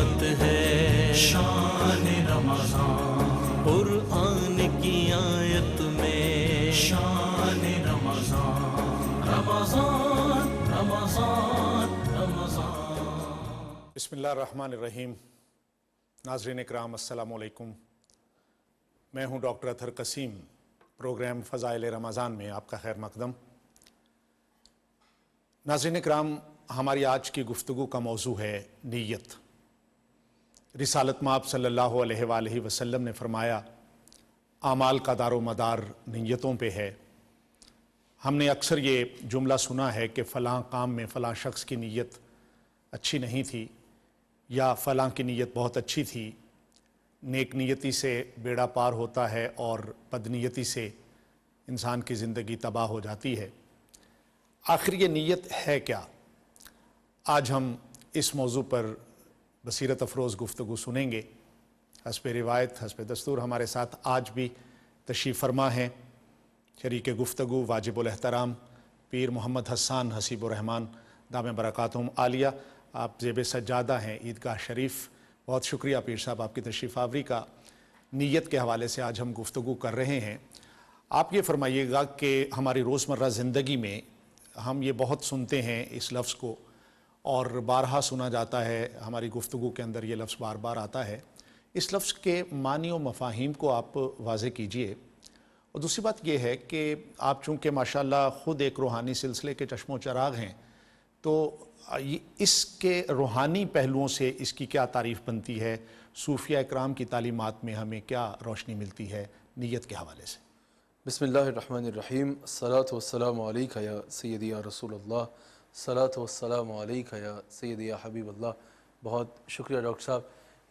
نعمت ہے شان رمضان، قرآن کی آیت میں شان رمضان، رمضان رمضان رمضان۔ بسم اللہ الرحمن الرحیم۔ ناظرین اکرام السلام علیکم، میں ہوں ڈاکٹر اطہر قسیم، پروگرام فضائل رمضان میں آپ کا خیر مقدم۔ ناظرین اکرام، ہماری آج کی گفتگو کا موضوع ہے نیت۔ رسالت مآب صلی اللہ علیہ وآلہ وسلم نے فرمایا اعمال کا دار و مدار نیتوں پہ ہے۔ ہم نے اکثر یہ جملہ سنا ہے کہ فلاں کام میں فلاں شخص کی نیت اچھی نہیں تھی یا فلاں کی نیت بہت اچھی تھی۔ نیک نیتی سے بیڑا پار ہوتا ہے اور بد نیتی سے انسان کی زندگی تباہ ہو جاتی ہے۔ آخر یہ نیت ہے کیا؟ آج ہم اس موضوع پر بصیرت افروز گفتگو سنیں گے۔ حسب روایت، حسب دستور ہمارے ساتھ آج بھی تشریف فرما ہیں شریک گفتگو واجب الاحترام پیر محمد حسان حسیب الرحمن دام برکاتہم عالیہ۔ آپ زیب سجادہ ہیں عیدگاہ شریف۔ بہت شکریہ پیر صاحب آپ کی تشریف آوری کا۔ نیت کے حوالے سے آج ہم گفتگو کر رہے ہیں۔ آپ یہ فرمائیے گا کہ ہماری روزمرہ زندگی میں ہم یہ بہت سنتے ہیں اس لفظ کو، اور بارہا سنا جاتا ہے، ہماری گفتگو کے اندر یہ لفظ بار بار آتا ہے۔ اس لفظ کے معنی و مفاہیم کو آپ واضح کیجئے۔ اور دوسری بات یہ ہے کہ آپ چونکہ ماشاءاللہ خود ایک روحانی سلسلے کے چشم و چراغ ہیں، تو اس کے روحانی پہلوؤں سے اس کی کیا تعریف بنتی ہے؟ صوفیہ اکرام کی تعلیمات میں ہمیں کیا روشنی ملتی ہے نیت کے حوالے سے؟ بسم اللہ الرحمن الرحیم۔ الصلاۃ والسلام علیکہ یا سیدی یا رسول اللہ، الصلاۃ والسلام علیکہ یا سیدی یا حبیب اللہ۔ بہت شکریہ ڈاکٹر صاحب۔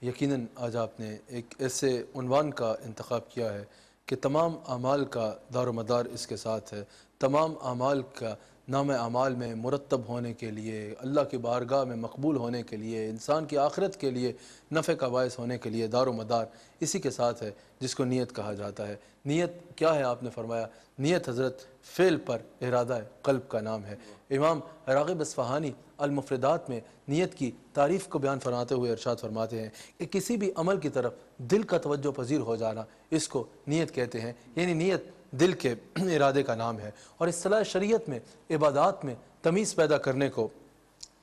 یقیناً آج آپ نے ایک ایسے عنوان کا انتخاب کیا ہے کہ تمام اعمال کا دار و مدار اس کے ساتھ ہے۔ تمام اعمال کا نام اعمال میں مرتب ہونے کے لیے، اللہ کی بارگاہ میں مقبول ہونے کے لیے، انسان کی آخرت کے لیے نفع کا باعث ہونے کے لیے دار و مدار اسی کے ساتھ ہے جس کو نیت کہا جاتا ہے۔ نیت کیا ہے؟ آپ نے فرمایا نیت حضرت فعل پر ارادہ قلب کا نام ہے۔ امام راغب اصفہانی المفردات میں نیت کی تعریف کو بیان فرماتے ہوئے ارشاد فرماتے ہیں کہ کسی بھی عمل کی طرف دل کا توجہ پذیر ہو جانا، اس کو نیت کہتے ہیں۔ یعنی نیت دل کے ارادے کا نام ہے، اور اصطلاح شریعت میں عبادات میں تمیز پیدا کرنے کو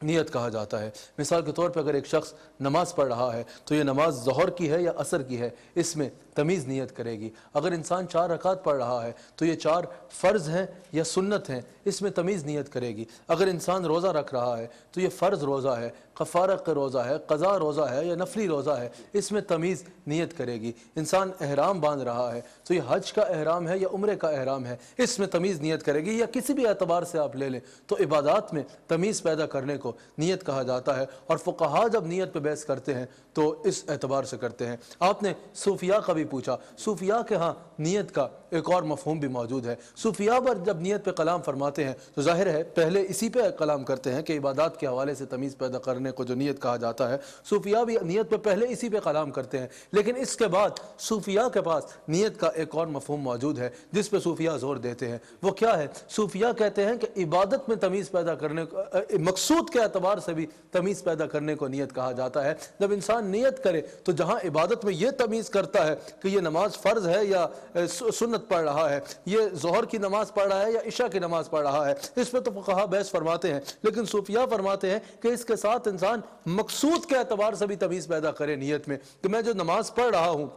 نیت کہا جاتا ہے۔ مثال کے طور پہ اگر ایک شخص نماز پڑھ رہا ہے تو یہ نماز ظہر کی ہے یا عصر کی ہے، اس میں تمیز نیت کرے گی۔ اگر انسان 4 رکعت پڑھ رہا ہے تو یہ 4 فرض ہیں یا سنت ہیں، اس میں تمیز نیت کرے گی۔ اگر انسان روزہ رکھ رہا ہے تو یہ فرض روزہ ہے، کفارہ کا روزہ ہے، قضا روزہ ہے یا نفلی روزہ ہے، اس میں تمیز نیت کرے گی۔ انسان احرام باندھ رہا ہے تو یہ حج کا احرام ہے یا عمرے کا احرام ہے، اس میں تمیز نیت کرے گی۔ یا کسی بھی اعتبار سے آپ لے لیں تو عبادات میں تمیز پیدا کرنے کو نیت کہا جاتا ہے، اور فقہا جب نیت پہ بحث کرتے ہیں تو اس اعتبار سے کرتے ہیں۔ آپ نے صوفیاء کا بھی پوچھا، صوفیاء کے ہاں نیت کا ایک اور مفہوم بھی موجود ہے۔ صوفیاء پر جب نیت پہ کلام فرماتے ہیں تو ظاہر ہے پہلے اسی پہ کلام کرتے ہیں کہ عبادات کے حوالے سے تمیز پیدا کرنے کو جو نیت کہا جاتا ہے، صوفیاء بھی نیت پہ پہلے اسی پہ کلام کرتے ہیں، لیکن اس کے بعد صوفیاء کے پاس نیت کا ایک اور مفہوم موجود ہے جس پہ صوفیاء زور دیتے ہیں۔ وہ کیا ہے؟ صوفیاء کہتے ہیں کہ عبادت میں تمیز پیدا کرنے کو، مقصود کے اعتبار سے بھی تمیز پیدا کرنے کو نیت کہا جاتا ہے۔ جب انسان نیت کرے تو جہاں عبادت میں یہ تمیز کرتا ہے کہ یہ نماز فرض ہے یا سنت پڑھ رہا ہے، یہ ظہر کی نماز پڑھ رہا ہے یا عشاء کی نماز پڑھ رہا ہے، اس پہ تو فقہا بحث فرماتے ہیں، لیکن صوفیاء فرماتے ہیں کہ اس کے ساتھ انسان مقصود کے اعتبار سے بھی تمیز پیدا کرے نیت میں، کہ میں جو نماز پڑھ رہا ہوں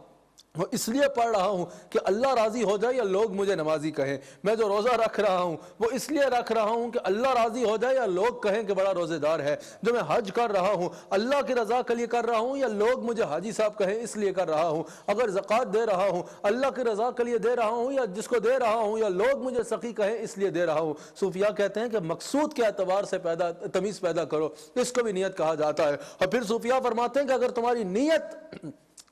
وہ اس لیے پڑھ رہا ہوں کہ اللہ راضی ہو جائے یا لوگ مجھے نمازی کہیں۔ میں جو روزہ رکھ رہا ہوں وہ اس لیے رکھ رہا ہوں کہ اللہ راضی ہو جائے یا لوگ کہیں کہ بڑا روزے دار ہے۔ جو میں حج کر رہا ہوں اللہ کی رضا کے لیے کر رہا ہوں یا لوگ مجھے حاجی صاحب کہیں اس لیے کر رہا ہوں۔ اگر زکوٰۃ دے رہا ہوں اللہ کی رضا کے لیے دے رہا ہوں یا جس کو دے رہا ہوں یا لوگ مجھے سخی کہیں اس لیے دے رہا ہوں۔ صوفیاء کہتے ہیں کہ مقصود کے اعتبار سے تمیز پیدا کرو، اس کو بھی نیت کہا جاتا ہے۔ اور پھر صوفیاء فرماتے ہیں کہ اگر تمہاری نیت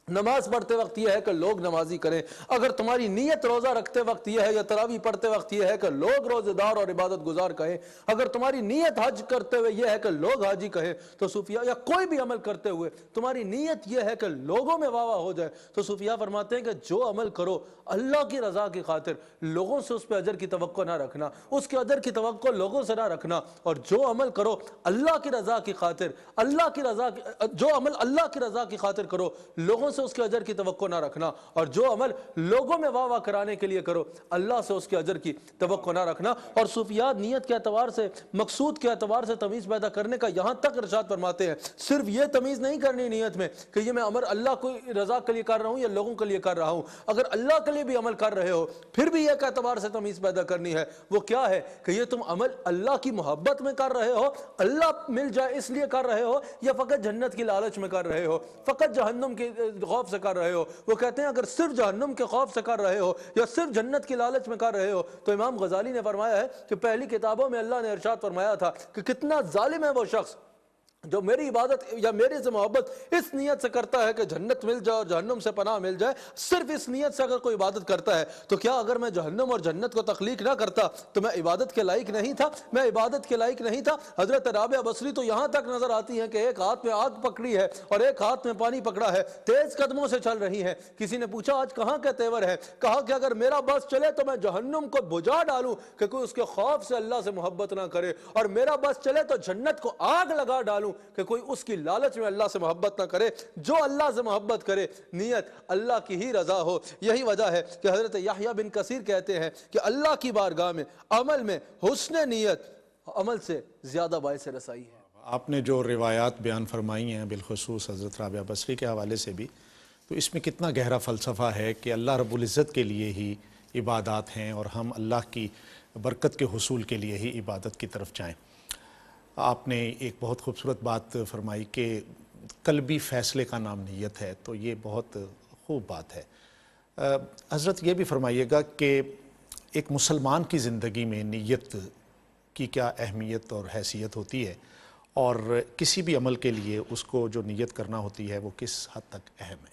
نماز پڑھتے وقت یہ ہے کہ لوگ نمازی کریں. اگر تمہاری نیت روزہ رکھتے وقت یہ ہے یا تراویح پڑھتے وقت یہ ہے کہ لوگ روزے دار اور عبادت گزار کہیں, اگر تمہاری نیت حج کرتے ہوئے یہ ہے کہ لوگ حاجی کہیں, تو صوفیاء یا کوئی بھی عمل کرتے ہوئے تمہاری نیت یہ ہے کہ لوگوں میں واہ واہ ہو جائے, تو صوفیاء فرماتے ہیں کہ جو عمل کرو اللہ کی رضا کی خاطر, لوگوں سے اس پہ اجر کی توقع نہ رکھنا, اس کے اجر کی توقع لوگوں سے نہ رکھنا, اور جو عمل کرو اللہ کی رضا کی خاطر, جو عمل اللہ کی رضا کی خاطر کرو, لوگوں سے اس کے اجر کی توقع نہ رکھنا, اور جو عمل لوگوں میں واہ واہ کرانے کے لیے کرو اللہ سے اس کے اجر کی توقع نہ رکھنا. اور صوفیات نیت کے اعتبار سے, مقصود کے اعتبار سے تمیز پیدا کرنے کا یہاں تک ارشاد فرماتے ہیں, صرف یہ تمیز نہیں کرنی نیت میں کہ یہ میں عمل اللہ کو رضا کے لیے کر رہا ہوں یا لوگوں کے لیے کر رہا ہوں. اگر اللہ کے لیے بھی عمل کر رہے ہو پھر بھی ایک اعتبار سے تمیز پیدا کرنی ہے, وہ کیا ہے کہ یہ تم عمل اللہ کی محبت میں کر رہے ہو, اللہ مل جائے اس لیے کر رہے ہو, یا فقط جنت کی لالچ میں کر رہے ہو, فقط جہنم کے خوف سے کر رہے ہو. وہ کہتے ہیں اگر صرف جہنم کے خوف سے کر رہے ہو یا صرف جنت کی لالچ میں کر رہے ہو, تو امام غزالی نے فرمایا ہے کہ پہلی کتابوں میں اللہ نے ارشاد فرمایا تھا کہ کتنا ظالم ہے وہ شخص جو میری عبادت یا میرے سے محبت اس نیت سے کرتا ہے کہ جنت مل جائے اور جہنم سے پناہ مل جائے, صرف اس نیت سے اگر کوئی عبادت کرتا ہے, تو کیا اگر میں جہنم اور جنت کو تخلیق نہ کرتا تو میں عبادت کے لائق نہیں تھا, میں عبادت کے لائق نہیں تھا. حضرت رابعہ بصری تو یہاں تک نظر آتی ہیں کہ ایک ہاتھ میں آگ پکڑی ہے اور ایک ہاتھ میں پانی پکڑا ہے, تیز قدموں سے چل رہی ہیں. کسی نے پوچھا آج کہاں کے تیور ہے, کہا کہ اگر میرا بس چلے تو میں جہنم کو بجھا ڈالوں کہ کوئی اس کے خوف سے اللہ سے محبت نہ کرے, اور میرا بس چلے تو جنت کو آگ لگا ڈالوں کہ کوئی اس کی لالچ میں اللہ سے محبت نہ کرے. جو اللہ سے محبت کرے نیت اللہ کی ہی رضا ہو. یہی وجہ ہے کہ حضرت یحییٰ بن کثیر کہتے ہیں کہ اللہ کی بارگاہ میں عمل میں حسن نیت عمل سے زیادہ باعث رسائی ہے. آپ نے جو روایات بیان فرمائی ہیں بالخصوص حضرت رابعہ بصری کے حوالے سے بھی, تو اس میں کتنا گہرا فلسفہ ہے کہ اللہ رب العزت کے لیے ہی عبادات ہیں اور ہم اللہ کی برکت کے حصول کے لیے ہی عبادت کی طرف جائیں. آپ نے ایک بہت خوبصورت بات فرمائی کہ قلبی فیصلے کا نام نیت ہے, تو یہ بہت خوب بات ہے. حضرت یہ بھی فرمائیے گا کہ ایک مسلمان کی زندگی میں نیت کی کیا اہمیت اور حیثیت ہوتی ہے, اور کسی بھی عمل کے لیے اس کو جو نیت کرنا ہوتی ہے وہ کس حد تک اہم ہے؟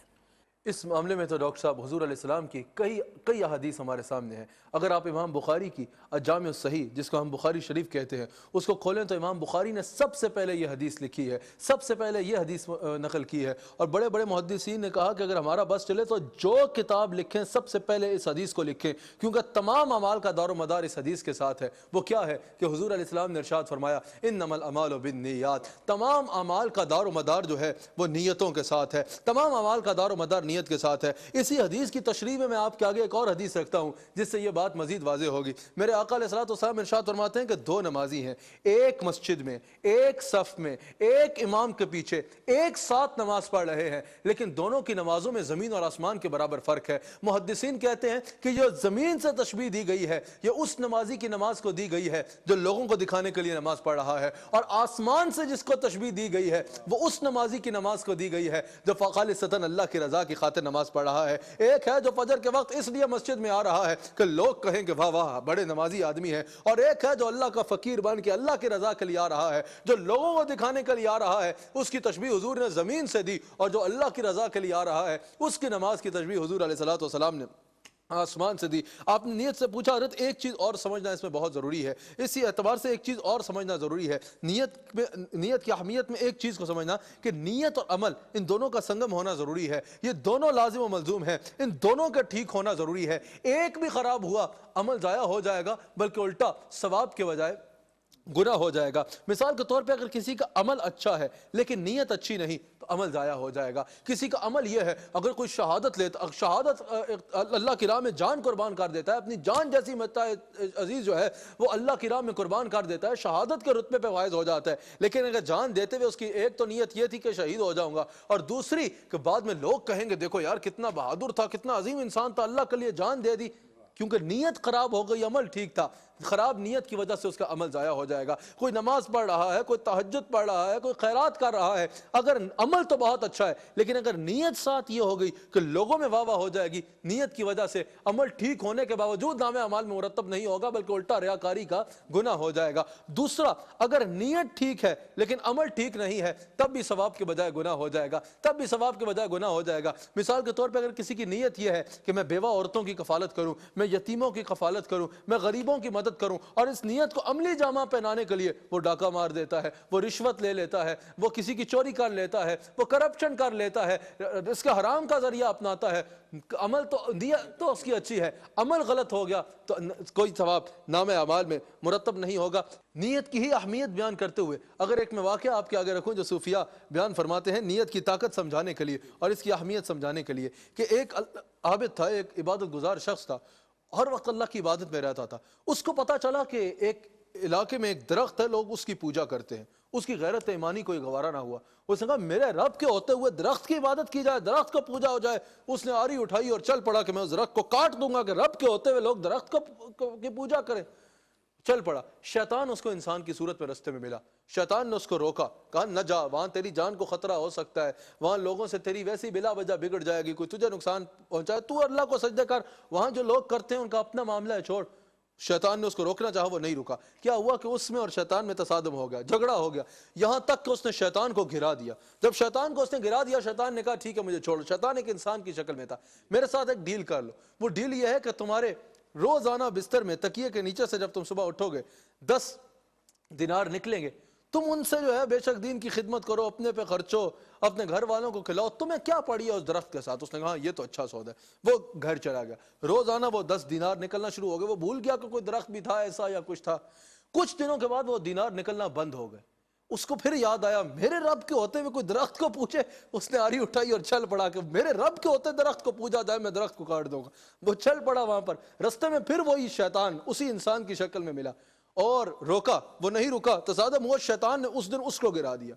اس معاملے میں تو ڈاکٹر صاحب حضور علیہ السلام کی کئی احادیث ہمارے سامنے ہیں. اگر آپ امام بخاری کی الجامع الصحیح, جس کو ہم بخاری شریف کہتے ہیں, اس کو کھولیں تو امام بخاری نے سب سے پہلے یہ حدیث لکھی ہے, سب سے پہلے یہ حدیث نقل کی ہے. اور بڑے بڑے محدثین نے کہا کہ اگر ہمارا بس چلے تو جو کتاب لکھیں سب سے پہلے اس حدیث کو لکھیں, کیونکہ تمام اعمال کا دار و مدار اس حدیث کے ساتھ ہے. وہ کیا ہے کہ حضور علیہ السلام نے ارشاد فرمایا انما الاعمال بالنیات, تمام اعمال کا دار و مدار جو ہے وہ نیتوں کے ساتھ ہے, تمام اعمال کا دار و مدار نیت کے ساتھ ہے. اسی حدیث کی تشریح میں آپ کے آگے ایک اور حدیث رکھتا ہوں جس سے یہ بات مزید واضح ہوگی. میرے آقا علیہ الصلوۃ والسلام ارشاد فرماتے ہیں کہ دو نمازی ہیں, ایک مسجد میں, ایک صف میں, ایک امام کے پیچھے ایک ساتھ نماز پڑھ رہے ہیں, لیکن دونوں کی نمازوں میں زمین اور آسمان کے برابر فرق ہے. محدثین کہتے ہیں کہ یہ زمین سے تشبیہ دی گئی ہے یہ اس نمازی کی نماز کو دی گئی ہے جو لوگوں کو دکھانے کے لیے نماز پڑھ رہا ہے, اور آسمان سے جس کو تشبیہ دی گئی ہے وہ اس نمازی کی نماز کو دی گئی ہے جو خالصتاً اللہ کی رضا کی خاطر نماز پڑھ رہا ہے. ایک ہے جو فجر کے وقت اس لیے مسجد میں آ رہا ہے کہ لوگ کہیں کہ واہ واہ بڑے نمازی آدمی ہے, اور ایک ہے جو اللہ کا فقیر بن کے اللہ کی رضا کے لیے آ رہا ہے, جو لوگوں کو دکھانے کے لیے آ رہا ہے. اس کی تشبیہ حضور نے زمین سے دی, اور جو اللہ کی رضا کے لیے آ رہا ہے اس کی نماز کی تشبیہ حضور علیہ الصلوۃ والسلام نے آسمان سے دی. آپ نے نیت سے پوچھا, حضرت ایک چیز اور سمجھنا اس میں بہت ضروری ہے, اسی اعتبار سے ایک چیز اور سمجھنا ضروری ہے. نیت کی اہمیت میں ایک چیز کو سمجھنا کہ نیت اور عمل ان دونوں کا سنگم ہونا ضروری ہے. یہ دونوں لازم و ملزوم ہیں, ان دونوں کا ٹھیک ہونا ضروری ہے. ایک بھی خراب ہوا عمل ضائع ہو جائے گا, بلکہ الٹا ثواب کے بجائے گناہ ہو جائے گا. مثال کے طور پہ اگر کسی کا عمل اچھا ہے لیکن نیت اچھی نہیں تو عمل ضائع ہو جائے گا. کسی کا عمل یہ ہے, اگر کوئی شہادت لیتا, شہادت اللہ کی راہ میں جان قربان کر دیتا ہے, اپنی جان جیسی متاع عزیز جو ہے وہ اللہ کی راہ میں قربان کر دیتا ہے, شہادت کے رتبے پہ فائز ہو جاتا ہے. لیکن اگر جان دیتے ہوئے اس کی ایک تو نیت یہ تھی کہ شہید ہو جاؤں گا, اور دوسری کہ بعد میں لوگ کہیں گے دیکھو یار کتنا بہادر تھا, کتنا عظیم انسان تھا, اللہ کے لیے جان دے دی, کیونکہ نیت خراب ہو گئی, عمل ٹھیک تھا. خراب نیت کی وجہ سے اس کا عمل ضائع ہو جائے گا. کوئی نماز پڑھ رہا ہے, کوئی تہجد پڑھ رہا ہے, کوئی خیرات کر رہا ہے, اگر عمل تو بہت اچھا ہے لیکن اگر نیت ساتھ یہ ہو گئی کہ لوگوں میں واہ واہ ہو جائے گی, نیت کی وجہ سے عمل ٹھیک ہونے کے باوجود نام اعمال میں مرتب نہیں ہوگا بلکہ الٹا ریاکاری کا گناہ ہو جائے گا. دوسرا, اگر نیت ٹھیک ہے لیکن عمل ٹھیک نہیں ہے تب بھی ثواب کے بجائے گناہ ہو جائے گا, تب بھی ثواب کے بجائے گناہ ہو جائے گا. مثال کے طور پہ اگر کسی کی نیت یہ ہے کہ میں بیوہ عورتوں کی کفالت کروں, میں یتیموں کی کفالت کروں, میں غریبوں کی مدد کروں, اور اس نیت کو عملی جامہ پہنانے کے لیے وہ ڈاکہ مار دیتا ہے, وہ رشوت لے لیتا ہے, وہ کسی کی چوری کر لیتا ہے, وہ کرپشن کر لیتا ہے, اس کا حرام کا ذریعہ اپناتا ہے, عمل تو نیت تو اس کی اچھی ہے, عمل غلط ہو گیا تو کوئی ثواب نام اعمال میں مرتب نہیں ہوگا. نیت کی ہی اہمیت بیان کرتے ہوئے اگر ایک میں واقعہ آپ کے آگے رکھوں جو صوفیہ بیان فرماتے ہیں نیت کی طاقت سمجھانے کے لیے اور اس کی اہمیت سمجھانے کے لیے, کہ ایک عابد تھا, ایک عبادت گزار شخص تھا, ہر وقت اللہ کی عبادت میں رہتا تھا. اس کو پتا چلا کہ ایک علاقے میں ایک درخت ہے, لوگ اس کی پوجا کرتے ہیں. اس کی غیرت ایمانی کوئی گوارا نہ ہوا, اس نے کہا میرے رب کے ہوتے ہوئے درخت کی عبادت کی جائے, درخت کو پوجا ہو جائے. اس نے آری اٹھائی اور چل پڑا کہ میں اس درخت کو کاٹ دوں گا کہ رب کے ہوتے ہوئے لوگ درخت کی پوجا کریں. چل پڑا. شیطان اس کو انسان کی صورت میں رستے میں ملا. شیطان نے اس کو روکا, کہا نہ جا, وہاں تیری جان کو خطرہ ہو سکتا ہے, وہاں لوگوں سے تیری ویسی بلا وجہ بگڑ جائے گی, کوئی تجھے نقصان پہنچائے, تو اللہ کو سجدہ کر, وہاں جو لوگ کرتے ہیں ان کا اپنا معاملہ ہے, چھوڑ. شیطان نے اس کو روکنا چاہا, وہ نہیں رکا. کیا ہوا کہ اس میں اور شیطان میں تصادم ہو گیا, جھگڑا ہو گیا, یہاں تک کہ اس نے شیطان کو گرا دیا. جب شیطان کو اس نے گرا دیا, شیطان نے کہا ٹھیک ہے مجھے چھوڑو. شیطان ایک انسان کی شکل میں تھا, میرے ساتھ ایک ڈیل کر لو. وہ ڈیل یہ ہے کہ تمہارے روزانہ بستر میں تکیے کے نیچے سے جب تم صبح اٹھو گے 10 دینار نکلیں گے, تم ان سے جو ہے بے شک دین کی خدمت کرو, اپنے پہ خرچو, اپنے گھر والوں کو کھلاؤ, تمہیں کیا پڑی ہے اس درخت کے ساتھ. اس نے کہا یہ تو اچھا سودا ہے. وہ گھر چلا گیا. روزانہ وہ 10 دینار نکلنا شروع ہو گئے. وہ بھول گیا کہ کوئی درخت بھی تھا ایسا یا کچھ تھا. کچھ دنوں کے بعد وہ دینار نکلنا بند ہو گئے. اس کو پھر یاد آیا میرے رب کے ہوتے ہوئے کوئی درخت کو پوچھے. اس نے آری اٹھائی اور چل پڑا کہ میرے رب کے ہوتے درخت کو پوجا جائے, میں درخت کو کاٹ دوں گا. وہ چل پڑا وہاں پر. رستے میں پھر وہی شیطان اسی انسان کی شکل میں ملا اور روکا. وہ نہیں رکا, تصادم ہوا, شیطان نے اس دن اس کو گرا دیا.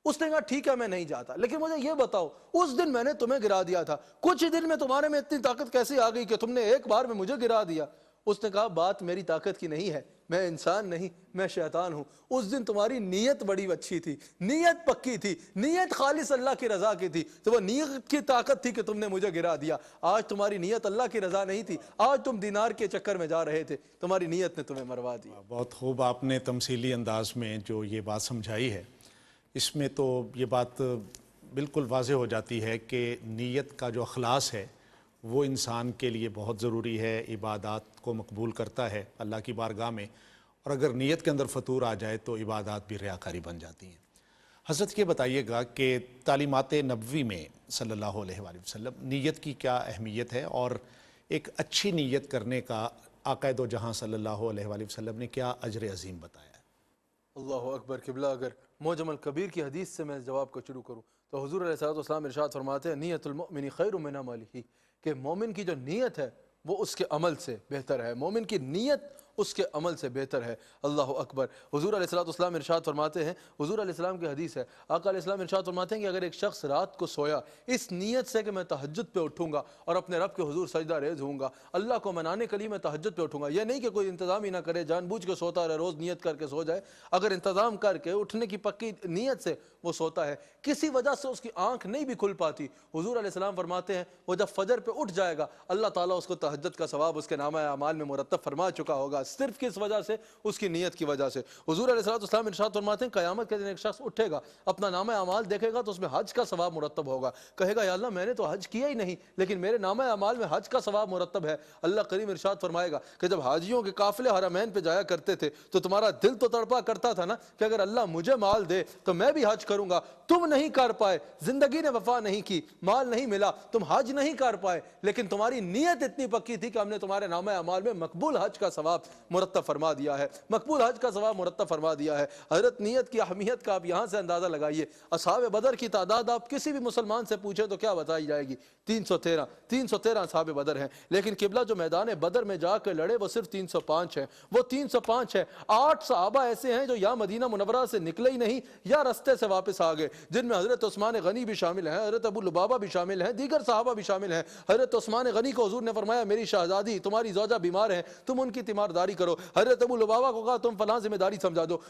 اس نے کہا ٹھیک ہے میں نہیں جاتا, لیکن مجھے یہ بتاؤ اس دن میں نے تمہیں گرا دیا تھا, کچھ ہی دن میں تمہارے میں اتنی طاقت کیسے آ گئی کہ تم نے ایک بار میں مجھے گرا دیا. اس نے کہا بات میری طاقت کی نہیں ہے, میں انسان نہیں, میں شیطان ہوں. اس دن تمہاری نیت بڑی اچھی تھی, نیت پکی تھی, نیت خالص اللہ کی رضا کی تھی, تو وہ نیت کی طاقت تھی کہ تم نے مجھے گرا دیا. آج تمہاری نیت اللہ کی رضا نہیں تھی, آج تم دینار کے چکر میں جا رہے تھے, تمہاری نیت نے تمہیں مروا دیا. بہت خوب آپ نے تمثیلی انداز میں جو یہ بات سمجھائی ہے, اس میں تو یہ بات بالکل واضح ہو جاتی ہے کہ نیت کا جو اخلاص ہے وہ انسان کے لیے بہت ضروری ہے, عبادات کو مقبول کرتا ہے اللہ کی بارگاہ میں, اور اگر نیت کے اندر فطور آ جائے تو عبادات بھی ریاکاری بن جاتی ہیں. حضرت یہ بتائیے گا کہ تعلیمات نبوی میں صلی اللہ علیہ وآلہ وسلم نیت کی کیا اہمیت ہے, اور ایک اچھی نیت کرنے کا آقا دو جہاں صلی اللہ علیہ وآلہ وسلم نے کیا اجر عظیم بتایا ہے؟ اللہ اکبر. قبلہ اگر معجم الکبیر کی حدیث سے میں جواب کو شروع کروں تو حضور علیہ السلام ارشاد فرماتے ہیں نیت المؤمن خیر من عملہ, کہ مومن کی جو نیت ہے وہ اس کے عمل سے بہتر ہے, مومن کی نیت اس کے عمل سے بہتر ہے. اللہ اکبر. حضور علیہ السلام ارشاد فرماتے ہیں, حضور علیہ السلام کی حدیث ہے, آقا علیہ السلام ارشاد فرماتے ہیں کہ اگر ایک شخص رات کو سویا اس نیت سے کہ میں تہجد پہ اٹھوں گا اور اپنے رب کے حضور سجدہ ریز ہوں گا, اللہ کو منانے کے لیے میں تہجد پہ اٹھوں گا, یہ نہیں کہ کوئی انتظام ہی نہ کرے, جان بوجھ کے سوتا رہے, روز نیت کر کے سو جائے, اگر انتظام کر کے اٹھنے کی پکی نیت سے وہ سوتا ہے, کسی وجہ سے اس کی آنکھ نہیں بھی کھل پاتی, حضور علیہ السلام فرماتے ہیں وہ جب فجر پہ اٹھ جائے گا اللہ تعالیٰ اس کو تہجد کا ثواب اس کے نامہ اعمال میں مرتب فرما چکا ہوگا, صرف کس وجہ سے, اس کی نیت کی وجہ سے. حضور علیہ السلام ارشاد فرماتے ہیں قیامت کے دن ایک شخص اٹھے گا, اپنا نامہ اعمال دیکھے گا تو اس میں حج کا ثواب مرتب ہوگا, کہے گا یا اللہ میں نے تو حج کیا ہی نہیں لیکن میرے نامہ اعمال میں حج کا ثواب مرتب ہے. اللہ کریم ارشاد فرمائے گا کہ جب حاجیوں کے قافلے حرمین پہ جایا کرتے تھے تو تمہارا دل تو تڑپا کرتا تھا نا کہ اگر اللہ مجھے مال دے تو میں بھی حج کروں گا, تم نہیں کر پائے, زندگی نے وفا نہیں کی, مال نہیں ملا, تم حج نہیں کر پائے, لیکن تمہاری نیت اتنی پکی تھی کہ ہم نے تمہارے نامہ اعمال میں مقبول حج کا ثواب مرتب فرما دیا ہے, مقبول حج کا ثواب مرتب فرما دیا ہے. حضرت نیت کی اہمیت کا آپ یہاں سے اندازہ لگائیے. اصحاب بدر کی تعداد آپ کسی بھی مسلمان سے پوچھیں تو کیا بتائی جائے گی؟ 313 اصحاب بدر ہیں, لیکن قبلہ جو میدان بدر میں جا کے لڑے وہ صرف 305 ہیں. وہ 305 ہے, 8 صحابہ ایسے ہیں جو یا مدینہ منورہ سے نکلے ہی نہیں یا رستے سے واپس آ گئے, جن میں حضرت عثمان غنی بھی شامل ہیں, حضرت ابو لبابہ بھی شامل ہیں, دیگر صحابہ بھی شامل ہیں. حضرت عثمان غنی کو حضور نے فرمایا میری شہزادی تمہاری زوجہ بیمار ہیں, تم ان کی تیمارداری داری کرو. حضرت ابو لبابہ کو کہا تم فلاں ذمہ داری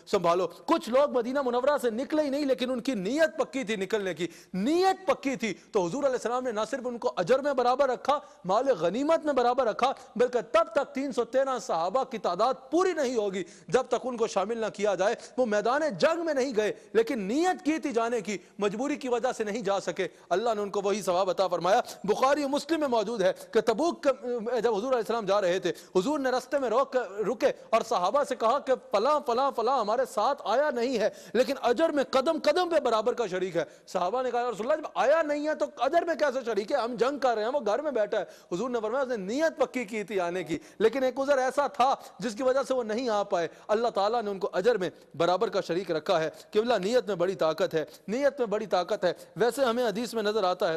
سنبھالو. کچھ لوگ مدینہ منورہ سے نکلے ہی نہیں لیکن ان کی نیت پکی تھی نکلنے کی, نیت پکی تھی. تو حضور علیہ السلام نے نہ صرف ان کو اجر میں برابر رکھا, مال غنیمت میں برابر رکھا, بلکہ تب تک 313 صحابہ کی تعداد پوری نہیں ہوگی جب تک ان کو شامل نہ کیا جائے. وہ میدان جنگ میں نہیں گئے لیکن نیت کی تھی جانے کی, مجبوری کی وجہ سے نہیں جا سکے. اللہ نے ان کو وہی ثواب عطا فرمایا. بخاری و مسلم میں موجود ہے کہ تبوک جب حضور علیہ السلام جا رہے تھے, حضور نے رستے میں رکے اور صحابہ سے کہا کہ فلاں فلاں فلاں ہمارے ساتھ آیا نہیں ہے لیکن اجر میں قدم قدم پہ برابر کا شریک ہے. صحابہ نے کہا یا رسول اللہ جب آیا نہیں ہے تو اجر میں کیسے شریک ہے, ہم جنگ کر رہے ہیں وہ گھر میں بیٹھا ہے. حضور نے فرمایا اس نے نیت پکی کی تھی آنے کی لیکن ایک عذر ایسا تھا جس کی وجہ سے وہ نہیں آ پائے. اللہ تعالیٰ نے ان کو اجر میں برابر کا شریک رکھا ہے. قبلہ نیت میں بڑی طاقت ہے, نیت میں بڑی طاقت ہے. ویسے ہمیں حدیث میں نظر آتا ہے,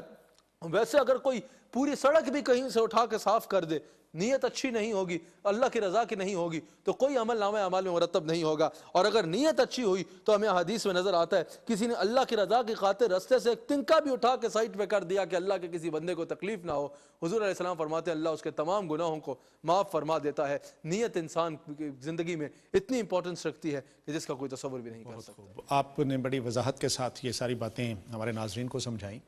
ویسے اگر کوئی پوری سڑک بھی کہیں سے اٹھا کے صاف کر دے, نیت اچھی نہیں ہوگی, اللہ کی رضا کی نہیں ہوگی, تو کوئی عمل نامہ اعمال میں مرتب نہیں ہوگا. اور اگر نیت اچھی ہوئی تو ہمیں حدیث میں نظر آتا ہے کسی نے اللہ کی رضا کی خاطر رستے سے ایک تنکا بھی اٹھا کے سائٹ پہ کر دیا کہ اللہ کے کسی بندے کو تکلیف نہ ہو, حضور علیہ السلام فرماتے ہیں اللہ اس کے تمام گناہوں کو معاف فرما دیتا ہے. نیت انسان کی زندگی میں اتنی امپورٹنس رکھتی ہے کہ جس کا کوئی تصور بھی نہیں کر سکتا. آپ نے بڑی وضاحت کے ساتھ یہ ساری باتیں ہمارے ناظرین کو سمجھائیں.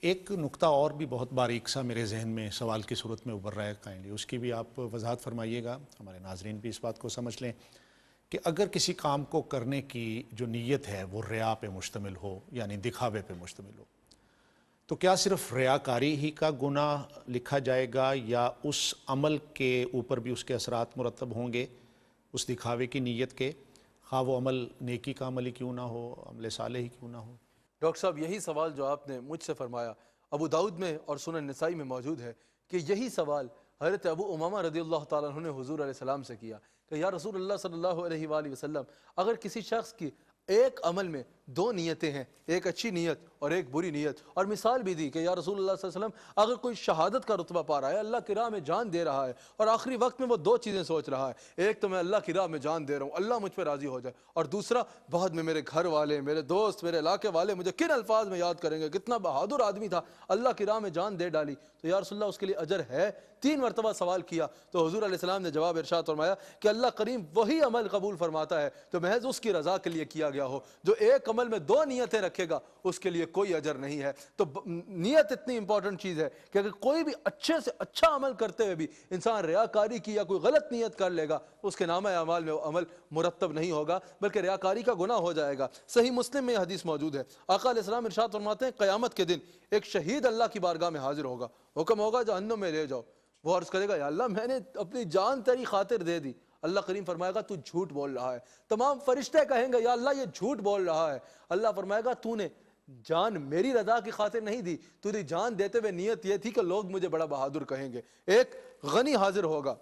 ایک نقطہ اور بھی بہت باریک سا میرے ذہن میں سوال کی صورت میں ابھر رہا ہے, کائنڈلی اس کی بھی آپ وضاحت فرمائیے گا, ہمارے ناظرین بھی اس بات کو سمجھ لیں کہ اگر کسی کام کو کرنے کی جو نیت ہے وہ ریا پہ مشتمل ہو, یعنی دکھاوے پہ مشتمل ہو, تو کیا صرف ریاکاری ہی کا گناہ لکھا جائے گا یا اس عمل کے اوپر بھی اس کے اثرات مرتب ہوں گے اس دکھاوے کی نیت کے, خواہ وہ عمل نیکی کا عمل ہی کیوں نہ ہو, عمل صالح ہی کیوں نہ ہو؟ ڈاکٹر صاحب یہی سوال جو آپ نے مجھ سے فرمایا ابو داؤد میں اور سنن نسائی میں موجود ہے کہ یہی سوال حضرت ابو امامہ رضی اللہ تعالیٰ عنہ نے حضور علیہ السلام سے کیا کہ یا رسول اللہ صلی اللہ علیہ وآلہ وسلم, اگر کسی شخص کی ایک عمل میں دو نیتیں ہیں, ایک اچھی نیت اور ایک بری نیت, اور مثال بھی دی کہ یا رسول اللہ صلی اللہ علیہ وسلم اگر کوئی شہادت کا رتبہ پا رہا ہے, اللہ کی راہ میں جان دے رہا ہے اور آخری وقت میں وہ دو چیزیں سوچ رہا ہے, ایک تو میں اللہ کی راہ میں جان دے رہا ہوں اللہ مجھ پہ راضی ہو جائے, اور دوسرا بعد میں میرے گھر والے, میرے دوست, میرے علاقے والے مجھے کن الفاظ میں یاد کریں گے, کتنا بہادر آدمی تھا, اللہ کی راہ میں جان دے ڈالی, تو یا رسول اللہ اس کے لیے اجر ہے؟ 3 مرتبہ سوال کیا تو حضور علیہ السلام نے جواب ارشاد فرمایا کہ اللہ کریم وہی عمل قبول فرماتا ہے تو محض اس کی رضا کے لیے کیا گیا ہو. جو ایک عمل میں 2 نیتیں رکھے گا اس کے لیے کوئی اجر نہیں ہے. تو نیت اتنی امپورٹنٹ چیز ہے کہ اگر کوئی بھی اچھے سے اچھا عمل کرتے ہوئے بھی انسان ریاکاری کی یا کوئی غلط نیت کر لے گا, اس کے نامہ اعمال میں وہ عمل مرتب نہیں ہوگا بلکہ ریاکاری کا گناہ ہو جائے گا. صحیح مسلم میں یہ حدیث موجود ہے, آقا علیہ السلام ارشاد فرماتے ہیں قیامت کے دن ایک شہید اللہ کی بارگاہ میں حاضر ہوگا, حکم ہوگا جہنم میں لے جاؤ. وہ عرض کرے گا یا اللہ میں نے اپنی جان تیری خاطر دے دی. اللہ کریم فرمائے گا تو جھوٹ بول رہا ہے. تمام فرشتے کہیں گے یا اللہ یہ جھوٹ بول رہا ہے. اللہ فرمائے گا تو نے جان میری رضا کی خاطر نہیں دی, تو نے جان دیتے ہوئے نیت یہ تھی کہ لوگ مجھے بڑا بہادر کہیں گے. ایک غنی حاضر ہوگا,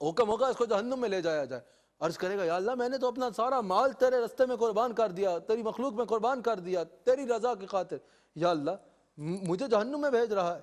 حکم ہوگا اس کو جہنم میں لے جایا جائے. عرض کرے گا یا اللہ میں نے تو اپنا سارا مال تیرے رستے میں قربان کر دیا, تیری مخلوق میں قربان کر دیا تیری رضا کی خاطر, یا اللہ مجھے جہنم میں بھیج رہا ہے.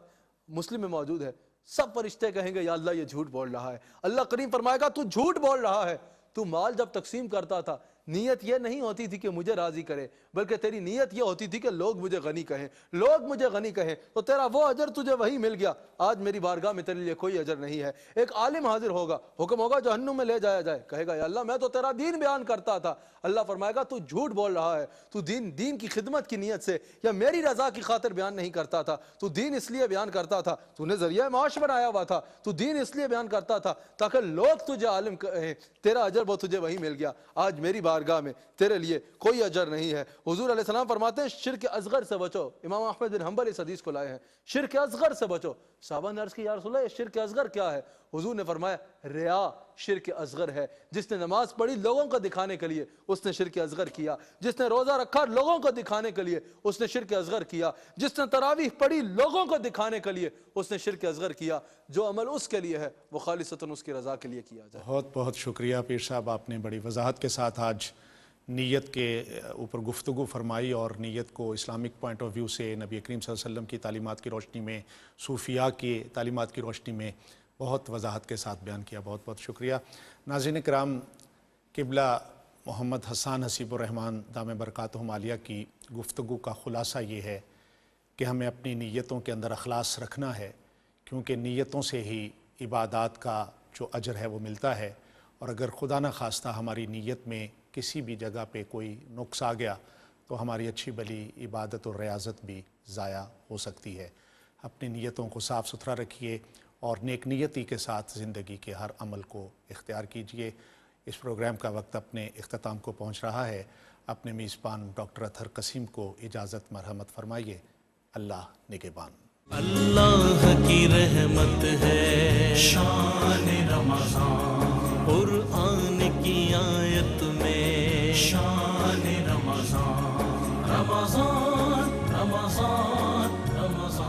مسلم میں موجود ہے, سب فرشتے کہیں گے یا اللہ یہ جھوٹ بول رہا ہے. اللہ کریم فرمائے گا تو جھوٹ بول رہا ہے, تو مال جب تقسیم کرتا تھا نیت یہ نہیں ہوتی تھی کہ مجھے راضی کرے بلکہ تیری نیت یہ ہوتی تھی کہ لوگ مجھے غنی کہیں, لوگ مجھے غنی کہیں, تو تیرا وہ اجر تجھے وہی مل گیا. آج میری بارگاہ میں تیرے لیے کوئی اجر نہیں ہے. ایک عالم حاضر ہوگا, حکم ہوگا جہنم میں لے جایا جائے, کہے گا یا اللہ میں تو تیرا دین بیان کرتا تھا. اللہ فرمائے گا تو جھوٹ بول رہا ہے, تو دین کی خدمت کی نیت سے یا میری رضا کی خاطر بیان نہیں کرتا تھا, تو دین اس لیے بیان کرتا تھا, تو نے ذریعہ معاش بنایا ہوا تھا, تو دین اس لیے بیان کرتا تھا تاکہ لوگ تجھے عالم کہیں, تیرا اجر وہ تجھے وہی مل گیا. آج میری بارگاہ میں تیرے لیے کوئی اجر نہیں ہے. حضور علیہ السلام فرماتے ہیں شرک اصغر سے بچو. امام احمد بن حنبل اس حدیث کو لائے ہیں, شرک اصغر سے بچو. صحابہ نے عرض کی یا رسول اللہ یہ شرک اصغر کیا ہے؟ حضور نے فرمایا ریا شرک اصغر ہے. جس نے نماز پڑھی لوگوں کو دکھانے کے لیے اس نے شرک اصغر کیا, جس نے روزہ رکھا لوگوں کو دکھانے کے لیے اس نے شرک اصغر کیا, جس نے تراویح پڑھی لوگوں کو دکھانے کے لیے اس نے شرک اصغر کیا. جو عمل اس کے لیے ہے وہ خالصتاً اس کی رضا کے لیے کیا جائے. بہت بہت شکریہ پیر صاحب, آپ نے بڑی وضاحت کے ساتھ آج نیت کے اوپر گفتگو فرمائی اور نیت کو اسلامک پوائنٹ آف ویو سے نبی کریم صلی اللہ علیہ وسلم کی تعلیمات کی روشنی میں, صوفیاء کی تعلیمات کی روشنی میں بہت وضاحت کے ساتھ بیان کیا. بہت بہت شکریہ. ناظرین کرام, قبلہ محمد حسان حسیب الرحمن دامِ برکاتہم عالیہ کی گفتگو کا خلاصہ یہ ہے کہ ہمیں اپنی نیتوں کے اندر اخلاص رکھنا ہے, کیونکہ نیتوں سے ہی عبادات کا جو اجر ہے وہ ملتا ہے، اور اگر خدا نہ خواستہ ہماری نیت میں کسی بھی جگہ پہ کوئی نقص آ گیا تو ہماری اچھی بھلی عبادت اور ریاضت بھی ضائع ہو سکتی ہے۔ اپنی نیتوں کو صاف ستھرا رکھیے اور نیک نیتی کے ساتھ زندگی کے ہر عمل کو اختیار کیجیے۔ اس پروگرام کا وقت اپنے اختتام کو پہنچ رہا ہے۔ اپنے میزبان ڈاکٹر اطہر قسیم کو اجازت مرحمت فرمائیے۔ اللہ نگہبان۔ اللہ کی رحمت ہے شان